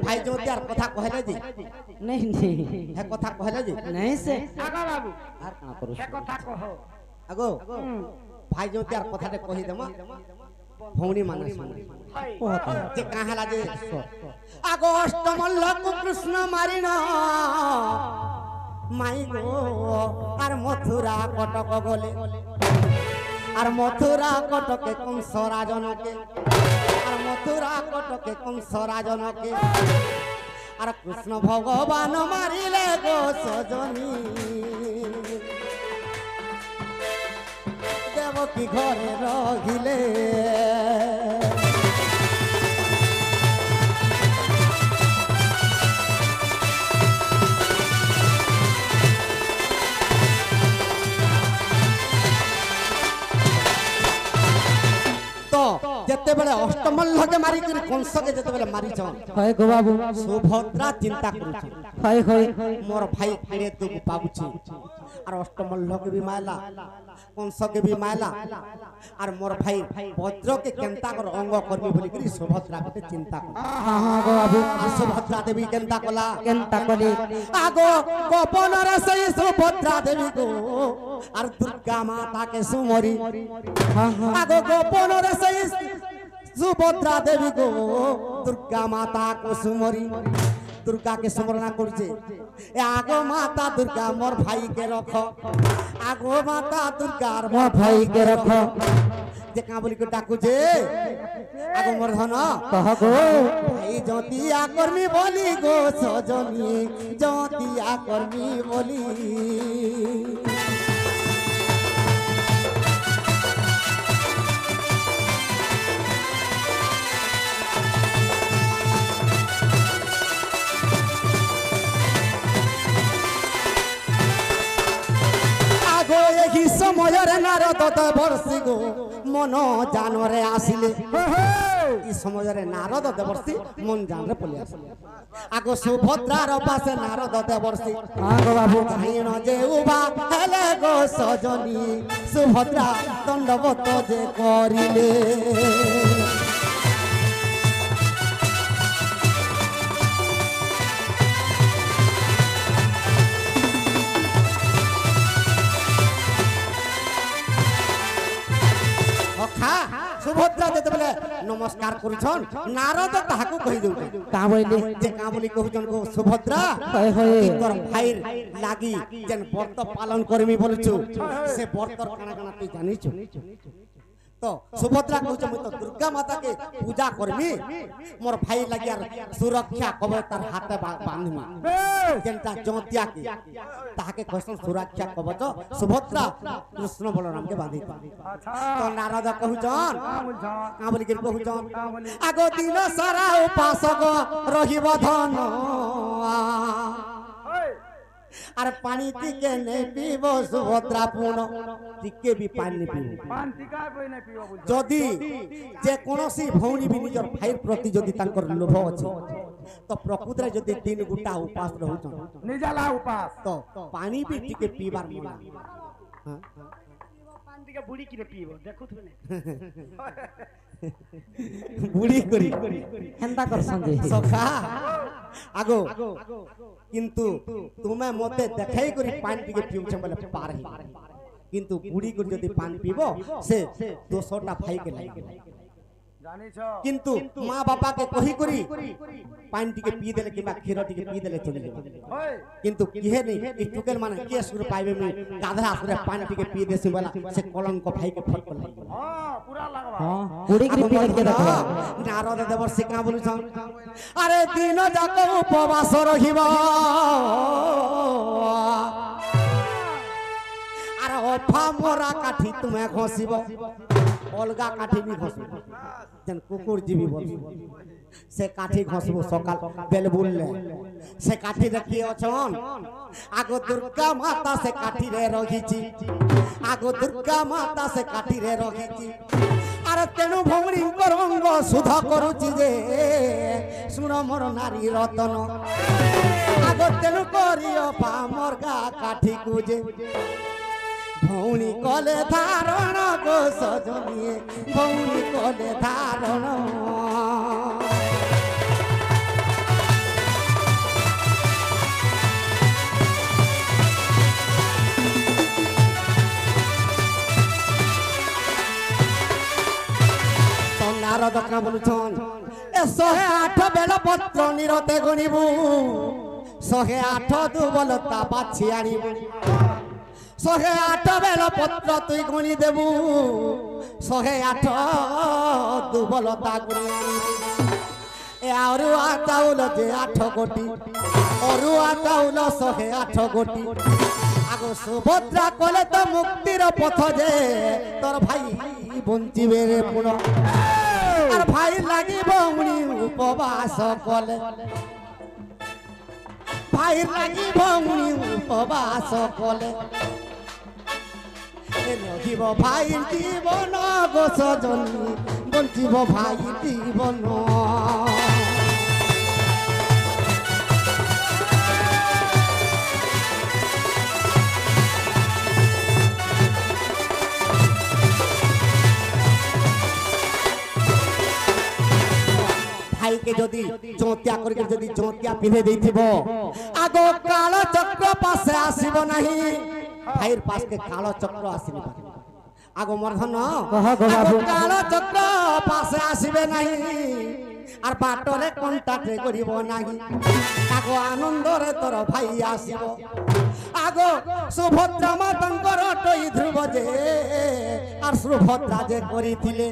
भाई जो त्यार कथा कहले जी नहीं नहीं है कथा कहले जी नहीं से आगा बाबू आर कना करू हे कथा कहो आगो भाई जो त्यार कथा रे कहि देमा भौणी माने सुन जे कहा ला जे आगो अष्टमल्ल कृष्ण मारिना माई गो आर मथुरा कटक गले আর মথুরা কটকে কংস রাজনকে আর মথুরা কটকে কংস রাজনকে আর কৃষ্ণ ভগবান মারিলে গো সজনী দেবকী ঘরে রহিলে जेते बेले अष्टमल्ल के मारी कर कंस के जेते बेले मारी छ हाय गो बाबू सुभद्रा चिंता करू छ हाय हाय मोर भाई खेड़े तो पाबु छी और अष्टमल्ल के भी मायला कंस के भी मायला और मोर भाई वज्र के केंता कर अंग करबी बोली करी सुभद्रा के चिंता कर हां हां गो बाबू सुभद्रा देवी केंता कला केंता कली आगो गोपन रे सही सुभद्रा देवी को और दुर्गा माता के सुमरी हां हां आगो गोपन रे सही सुभद्रा देवी को दुर्गा माता को सुमरी दुर्गा के स्मरण करछे ए आगो माता दुर्गा मोर भाई के रखो आगो माता दुर्गा मोर भाई के रखो जे का बोली को डाकू जे आगो मोर धन कह गो भाई ज्योतिया कर्मी बोली गो सजनी ज्योतिया कर्मी बोली यही समय नारद देवर्षि गो मन जानरे आसिले ई समय नारद देवर्षि मन जानरे पले आसिले आगो सुभद्रार पासे नारद देवर्षि हां गो बाबू काहिन जे उबा हेले गो सजनी सुभद्रा दंडवत जे करिले सुभद्रा देते बेले नमस्कार करूछन नारद ताहाको कहि देउ का बोली जे का बोली कहउछन को सुभद्रा हाय हाय तोर भाई लागी जेन व्रत पालन करमी बोलछु से व्रत काना काना तू जानिछु तो सुभद्रा कहउछ म तो दुर्गा माता के पूजा करमी मोर भाई लागी यार सुरक्षा कबे तार हाथे बांधमी जेनता जोतिया के ताहाके कहसन सुरक्षा कवच सुभद्रा कृष्ण बलराम के बांधी तो नारद कहउछन का बोली के कहउछन आगो दिन सारा उपासक रहिब धन अरे पानी टिके नहीं पीबो सुभद्रा पूर्ण टिके भी पानी पीबो पान टिका कोई नहीं पियो बुझ जदी जे कोनोसी भौणी भी निजर भाई प्रति जदी तांकर लोभ अछि तो प्रकृत रे जदी दिन गुटा उपास रहउछन निजाला उपास तो पानी भी टिके पीबार मन हां पान टिका बुड़ी किने पियो देखु थने बुड़ी करी हेंता कर संजय सखा आगो किंतु तुमे मते देखाई करी पानी टिके पिउ छ बोले पार ही किंतु बुड़ी को जदी पानी पीबो से 200टा भाई के लागी जानी छ किंतु मां बापा के कही करी पानी टिके पी देले किबा खीर टिके पी देले चली जाबे ओए किंतु किहे नहीं ई टुकेल माने के सुर पाइबे में गाधरा सुर पानी टिके पी देसी वाला से कलंक भाई के फटक लागी हां पूरा लगवा हां बुड़ी की पी के रखवा नारद देवर्षि का बोलु छन अरे दिन जाक उपवास रहिबा अरे अफा मोरा काठी तुमे घसिबो अलगा काठी भी घसबो जन कुकुर जीवी बोल से काठी घसबो सकाल बेल बुलले से काठी रखिए अछन आगो दुर्गा माता से काठी रे रखिछि आगो दुर्गा माता से काठी रे रखिछि अरे तेनु भौणी करंग सुधा करूछि जे सुन मोर नारी रतन आगो तेनु करियो पा मोर गा काठी कुजे भौणी कले धारण गो सजनी भौणी कले धारण বলুছন এ 108 বেল পত্র নিরতে গণিবু 108 দুবলতা বাছি আনিবু 108 বেল পত্র তুই গণি দেবু 108 দুবলতা গুনি আনিবু এ অরুয়া চাউল যে 8 কোটি অরুয়া চাউল 108 কোটি আগো সুভদ্রা কলে তো মুক্তির পথ যে তোর ভাই বঞ্চিবে রে পুণ আর ভাই লাগিব উনি উপবাস কলে ভাই লাগিব উনি উপবাস কলে রহিব ভাই জীবন গো সজনী বঞ্চিব ভাই জীবন ভাইকে যদি চৌতিয়া করিকে যদি চৌতিয়া পিঁধে ଦେଇଥିବ আগ কাল চক্র পাশে আসিব নাহি ভাইর পাশে কাল চক্র আসিনি আগ মর্ধন কাল চক্র পাশে আসিবে নাহি আর বাটরে কন্টাক্টে করিব নাহি আগ আনন্দরে তোর ভাই আসিব আগ সুভদ্রা মাতাঙ্কর টই ধ্রুব যে আর সুভদ্রা যে করিଥିଲେ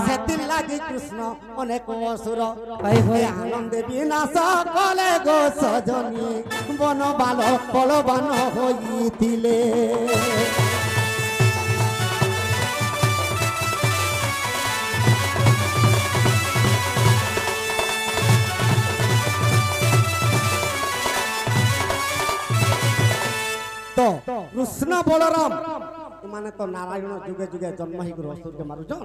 সেদিন লাগি কৃষ্ণ অনেক অসুর আনন্দে বিনাশ কলে গো সজনী বন বাল বলবান হইଥିଲେ তো কৃষ্ণ বলরাম মানে তো নারায়ণ যুগে যুগে জন্ম হই করে অসুরকে মারুছন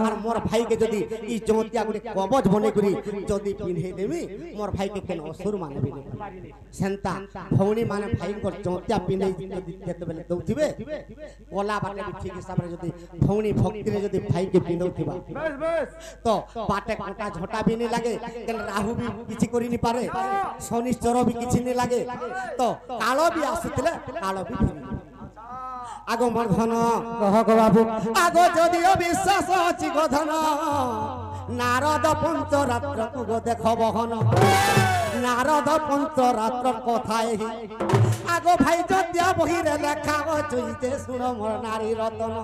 আর মোর ভাইকে যদি ই জন্তিয়া গুলি কবচ বনে করি যদি পিন্ধে দেবি মোর ভাইকে কেন অসুর মানবি সেন্তা ভৌণী মানে ভাইঙ্কর জন্তিয়া পিন্ধে যদি যেতেবেলে দৌথিবে কলা বাটে ঠিক হিসাবে যদি ভৌণী ভক্তিরে যদি ভাইকে পিন্ধৌথিবা তো বাটে কাঁটা ঝটা বি নি লাগে কেন রাহু বি কিছু করি নি পারে শনিশ্চর বি কিছু নি লাগে তো কাল বি আসুଥିଲେ কাল বি আগো মর্ধন কহ গো বাবু আগো যদিও বিশ্বাস ଅଛି গোধন নারদ পঞ্চরাত্র গো দেখ বহন নারদ পঞ্চরাত্র কথা এই আগো ভাই যদিয়া বহিরে লেখা চইতে শুণ মোর নারী রতন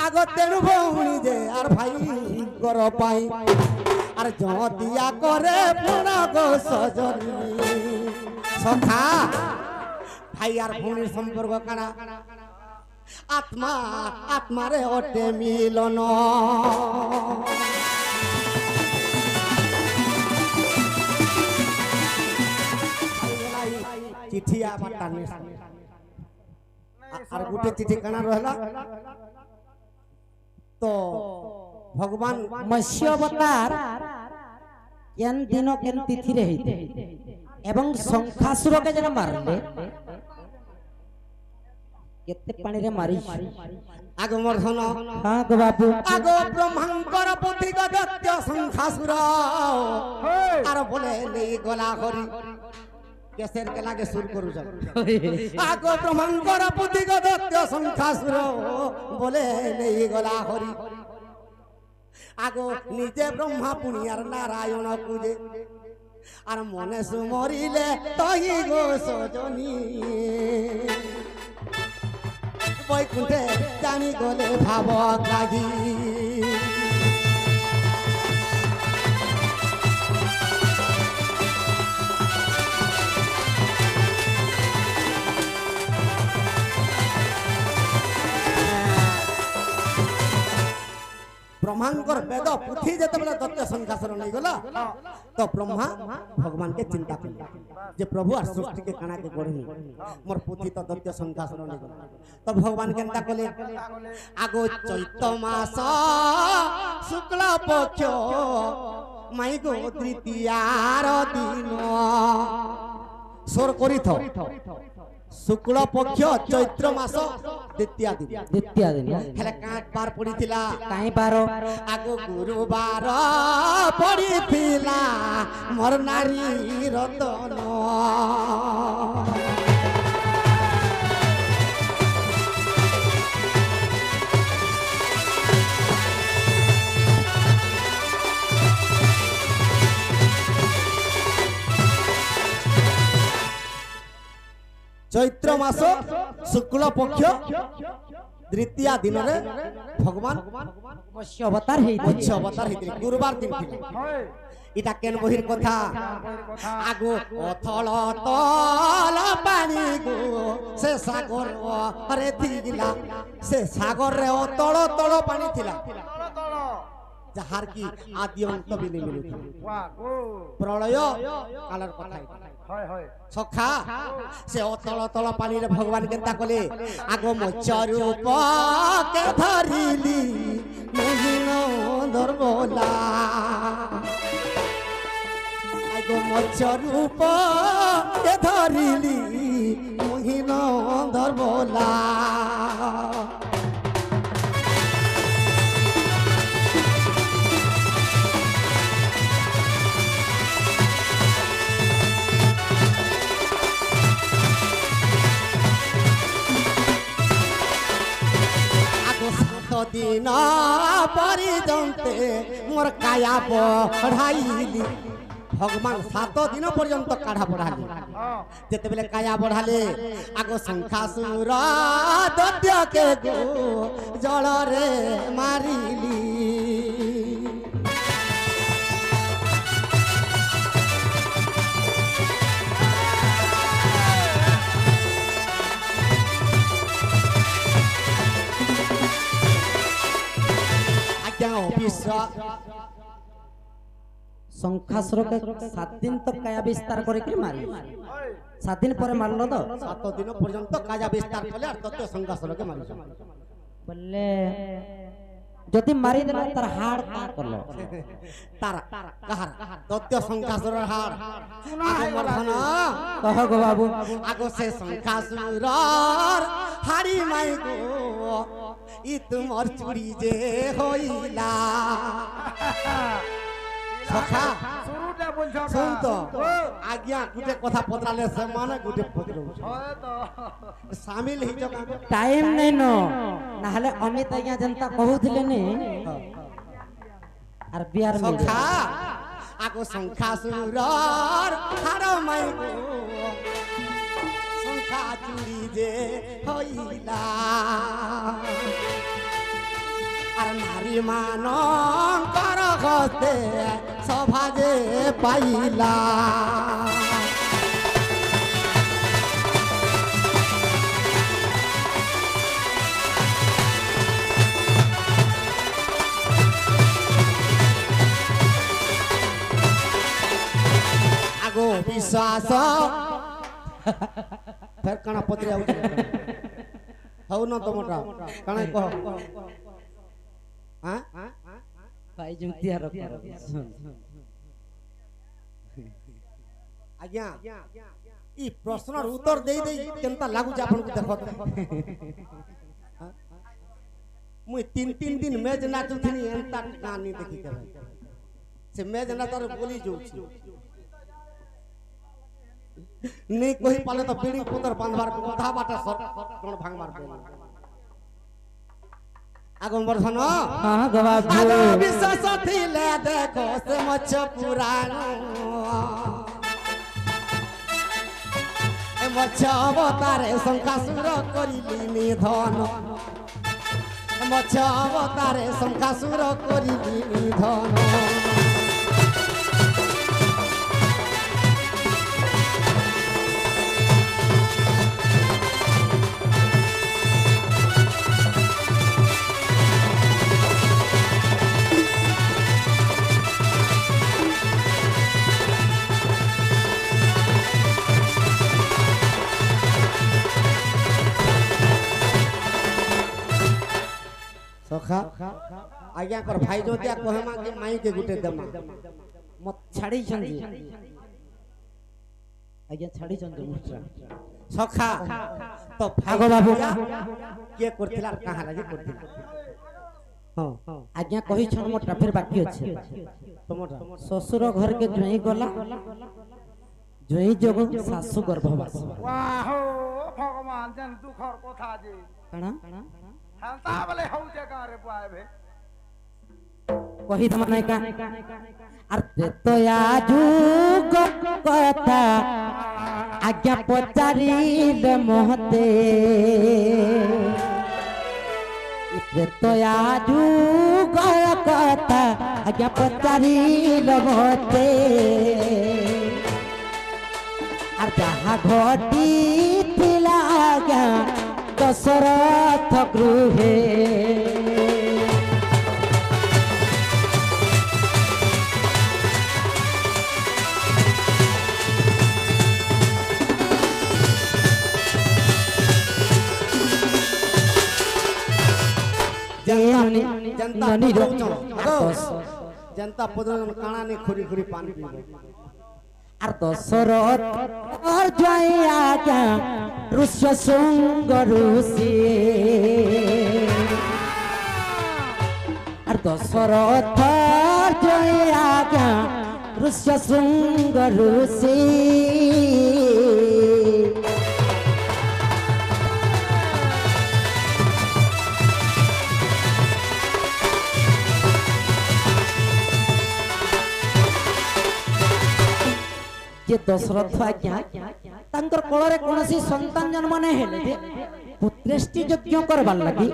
আগো তেণু ভৌণী যে আর ভাই গর পাই আর যদিয়া করে পুণ গো সজনী সখা ভাই আর ভৌণীর সম্পর্ক কানা আত্মা আত্মারে ওটে মিলন চিঠি আবার টানে আর গোটে চিঠি কানা রহলা তো ভগবান মৎস্য অবতার কেন দিন কেন তিথিরে হইতে এবং শঙ্খাসুরকে যেন মারলে কেতে পানিরে মারি আগ মর্ধন হ্যাঁ গো বাবু আগ ব্রহ্মাঙ্কর পথিক দত্ত শঙ্খাসুর আর বলে নেই গলা হরি কেসের কে লাগে সুর করুছ আগ ব্রহ্মাঙ্কর পথিক দত্ত শঙ্খাসুর বলে নেই গলা হরি আগ নিজে ব্রহ্মা পুনিয়ার নারায়ণ পূজে আর মনে সুমরিলে তহি গো সজনী বৈকুণ্ঠে জানি গলে ভাব লাগি ब्रह्मांकर वेद पुथी जेतेबेले दत्त संघासर नहीं गला तो ब्रह्मा भगवान के चिंता कले जे प्रभु आर सृष्टि के काना के गढ़ी मोर पुथी तो दत्त संघासर नहीं गला तो भगवान केनता कले आगो चैत मास शुक्ल पक्ष माई गो तृतीयार दिन सोर करी थो शुक्ल पक्ष चैत्र मास द्वितीय दिन हेले काट बार पड़ीथिला काई बारो आगो गुरुवार पड़ीथिला मोर नारी रतन चैत्र मास शुक्ल पक्ष द्वितीय दिन रे भगवान मत्स्य अवतार हे मत्स्य अवतार हेतिले गुरुवार दिन थिले इटा केन बहिर कथा आगो अथल तल पानी गो से सागर अरे थिला से सागर रे अतल तल पानी थिला जहार की आदि अंत भी नहीं मिलु प्रलय कालर कथा सखा से अतल तल पानी रे भगवान केता कले आगो मत्स्य रूप के धरिली मोहिन धरबला आगो मत्स्य रूप के धरिली मोहिन धरबला दिन पर्यंते मोर काया बढ़ाइली भगवान 7 दिन पर्यंत काढ़ा बढ़ाली जेते बेले काया बढ़ाले आगो शंखासुर दैत्य के गो जल रे मारिली शंखासुर के 7 दिन तक काया विस्तार करके मारी 7 दिन पर मारलो तो 7 दिन पर्यंत काया विस्तार कले और तत्व शंखासुर के मारी बोले जति मारी देला तार हाड़ का करलो तारा कहार तत्व शंखासुर हाड़ मरधन कह गो बाबू आगो से शंखासुर हाड़ी माई गो ई तुमर चूड़ी जे होइला सखा सुन तो आज्ञा गुटे कथा पत्राले से माने गुटे पत्र शामिल ही जब टाइम नहीं नो ना हले अमित आज्ञा जनता कहउथिले ने आर बियार में सखा आगो शंखासुर हाड़ माई गो शंखा चूड़ी जे होइला আর নারী মানঙ্কর হতে সভাজে পাইলা আগো বিশ্বাস ফের কানা পত্রে আউ হউ না তোমরা কানা কহ भाई जुतिया रो आज्ञा ई प्रश्नर उत्तर देई देई केनता लागु जे आपन को देखो मुई 3 दिन मैच नाचु थनी एंता कहानी देखि के से मैच ना तर बोली जो नहीं कोई पाले तो बीड़ी पुतर बांधवार को कथा बाटा सर कोन भांगवार पे आगो मरधन हां गो बाबू आगो विश्वास थिले देखो से मच्छ पुरानो ए मच्छ अवतारे शंखासुर करिली निधन मच्छ अवतारे शंखासुर करिली निधन सखा आज्ञा कर भाई जोतिया कहमा के माई के गुटे दमा मत छाड़ी छंदी आज्ञा छाड़ी छंदी सखा तो भागो बाबू के करथिला कहां लागे करथिला हां आज्ञा कहि छन मोटा फिर बाकी अछि तमरा ससुर घर के जई गला जई जग सासु गर्भवास वाह भगवान जन दुखर कथा जे कणा हालता बले हौ जगह रे बुआए भे कहि त मने का अरे तो आजू कथा आज्ञा पचारिले महते तो आजू गय कथा आज्ञा पचारिले महते और जहाँ घटी थिला आज्ञा दशरथ गृहे जनता पदन काना ने खुरी खुरी पानी पीबो और दशरथ और जय आज्ञा ऋष्य शुंग ऋषि और दशरथ और जय आज्ञा ऋष्य शुंग ऋषि जे दशरथ आज्ञा तांकर कोଳରେ कोनसी संतान जन्म नै हेले जे पुत्रेष्टि यज्ञ करबार लागि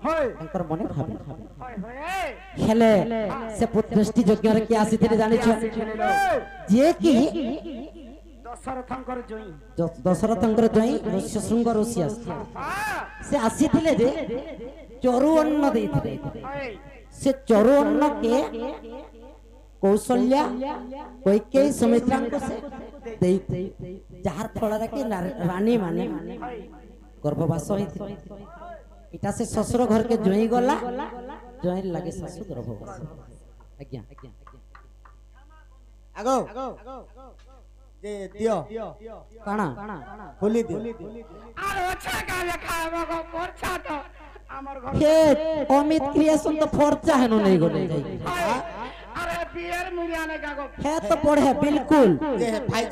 तांकर मने भाबे हेले से पुत्रेष्टि यज्ञ रे के आसीथिले जानि छ जे कि दशरथंकर जोई ऋष्य शृंग ऋषि से आसीथिले जे चरु अन्न देथिले से चरु अन्न के कौशल्या कैकेयी सुमित्रा को से देई जहार फल कि रानी माने गर्भवास होई इटा से ससुर घर के जोई गला जोई लागे ससुर गर्भवास आज्ञा आगो जे दियो काना खोली दियो আর ওছা গালে খাবো গো পরছা তো আমার ঘর हे अमित क्रिएशन तो फरचा हेनो नहीं गले जाई আরে বিয়ের মুড়ি আনে গাগো हे तो पढ़े बिल्कुल जे भाई